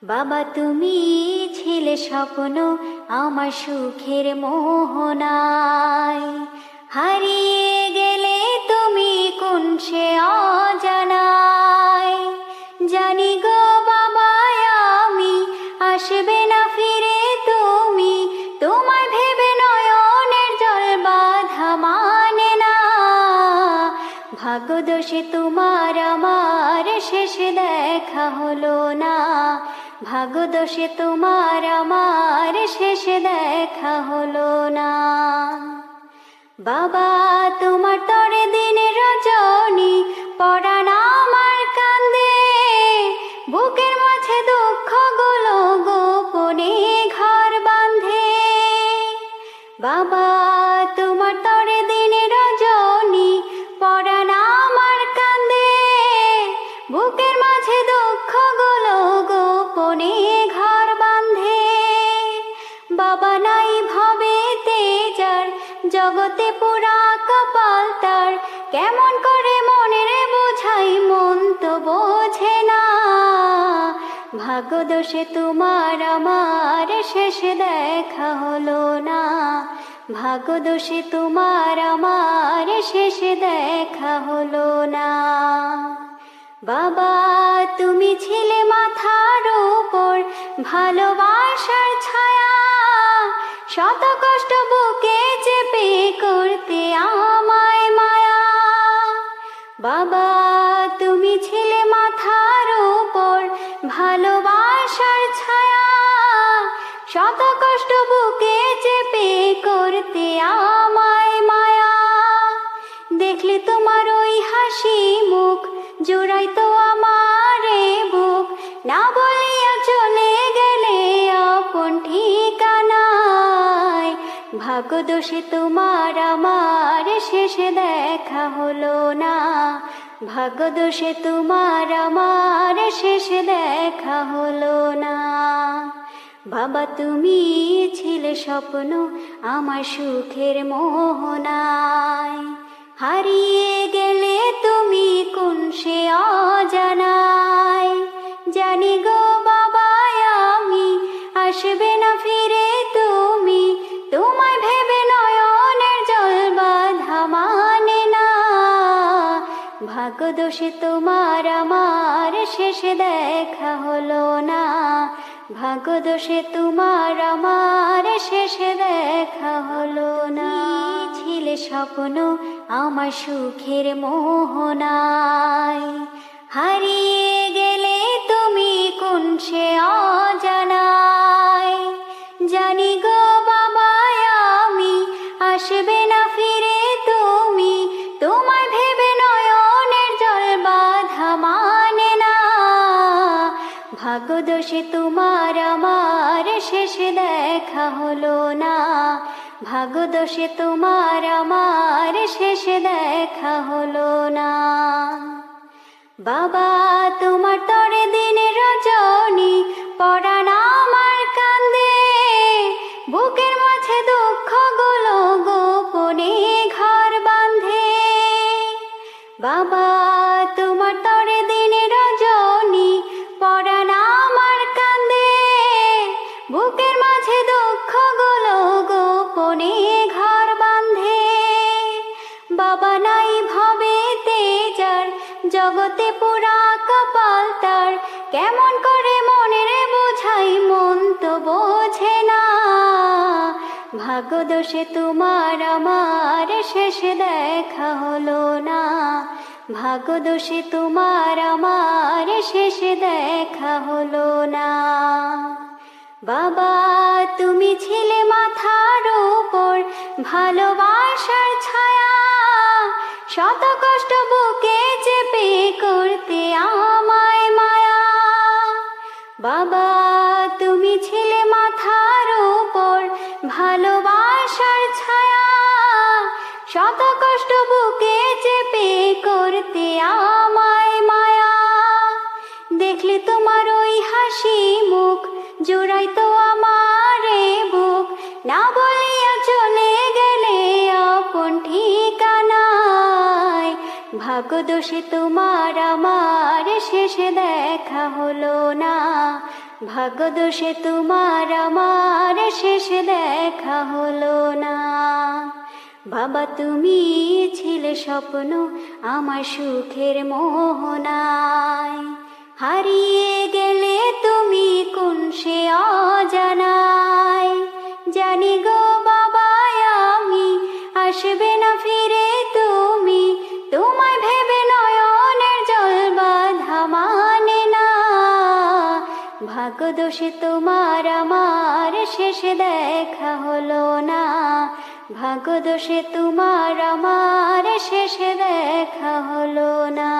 বাবা তুমি ছিলে স্বপ্ন আমার সুখের মোহনায়, হারিয়ে গেলে তুমি কোন সে অজানায়। জানি গো বাবা আমি আসবে না ফিরে তুমি, তোমায় ভেবে নয়নের জল বাঁধা মানে না। ভাগ্যদোষে তোমার আমার শেষে দেখা হলো না, ভাগ্যদোষে তোমার আমার শেষে দেখা হলো না। বাবা তোমার তরে দিনে রজনী পরাণ আমার কান্দে, বুকের মাঝে দুঃখগুলো গোপনে ঘর বাঁধে। বাবা তোমার তরে দিনে রজনী পরাণ আমার কান্দে, বুকের মাঝে দুঃখগুলো গোপনে ঘর বাঁধে। বাবা নাই ভবেতে যার জগতে পুরা কপাল তার, কেমন করে মনের বোঝাই মন তো বোঝে না। ভাগ্যদোষে তোমার আমার শেষে দেখা হলো না, ভাগ্যদোষে তোমার আমার শেষে দেখা হলো না। বাবা তুমি ছিলে মাথার উপর ভালোবাসার ছায়া, শত কষ্ট বুকে চেপে করতে আমায় মায়া। বাবা তুমি ছিলে মাথার উপর ভালোবাসার ছায়া, শত কষ্ট বুকে চেপে করতে আমায় মায়া। দেখলে তোমার ওই হাসি মুখ জোড়াই তো আমার বুক, না বলিয়া চলে গেলে আপন ঠিকানায়। ভাগ্যদোষে তোমার আমার শেষে দেখা হলো না, ভাগ্যদোষে তোমার আমার শেষে দেখা হলো না। বাবা তুমি ছিলে স্বপ্ন আমার সুখের মোহনায়, হারিয়ে গেলে তুমি কোন সে অজানায়। জানি গো বাবা আমি আসবে না ফিরে তুমি, তোমায় ভেবে নয়নের জল বাঁধা মানে না। ভাগ্যদোষে তোমার আমার শেষে দেখা হলো না, ভাগ্যদোষে তোমার আমার শেষে দেখা হলো না। ছিলে স্বপ্ন আমার সুখের মোহনায়, হারিয়ে গেলে তুমি কোন সে অজানায়। জানি গো বাবা আমি আসবে না ফিরে তুমি, তোমায় ভেবে নয়নের জল বাঁধা মানে না। ভাগ্যদোষে তোমার আমার শেষে দেখা হলো না, ভাগ্যদোষে তোমার আমার শেষে দেখা হলো না। বাবা তোমার তরে দিনে রজনী পরাণ আমার কান্দে, বুকের মাঝে দুঃখগুলো গোপনে ঘর বাঁধে। বাবা তোমার তরে দিনে রজনী পরাণ আমার কান্দে, বুকের মাঝে দুঃখগুলো গোপনে ঘর বাঁধে। বাবা নাই ভবেতে যার জগতে পুরা কপাল তার, কেমন করে মনের বোঝাই মন তো বোঝে না। ভাগ্যদোষে তোমার আমার শেষে দেখা হলো না, ভাগ্যদোষে তোমার আমার শেষে দেখা হলো না। বাবা তুমি ছিলে মাথার উপর ভালোবাসার ছায়া, শত কষ্ট বুকে চেপে করতে আমায় মায়া। বাবা তুমি ছিলে মাথার উপর ভালোবাসার ছায়া, শত কষ্ট বুকে চেপে করতে আমায় মায়া। দেখলে তোমার ওই হাসি মুখ জোড়াই তো আমার বুক, না বলিয়া চলে গেলে আপন ঠিকানায়। ভাগ্যদোষে তোমার আমার শেষে দেখা হলো না, ভাগ্যদোষে তোমার আমার শেষ দেখা হলো না। বাবা তুমি ছিলে স্বপ্ন আমার সুখের মোহনায়, হারিয়ে গেলে তুমি কোন সে অজানায়। জানি গো বাবা আমি আসবে না ফিরে তুমি, তোমায় ভেবে নয়নের জল বাঁধা মানে না। ভাগ্যদোষে তোমার আমার শেষ দেখা হলো না, ভাগ্যদোষে তোমার আমার শেষ দেখা হলো না।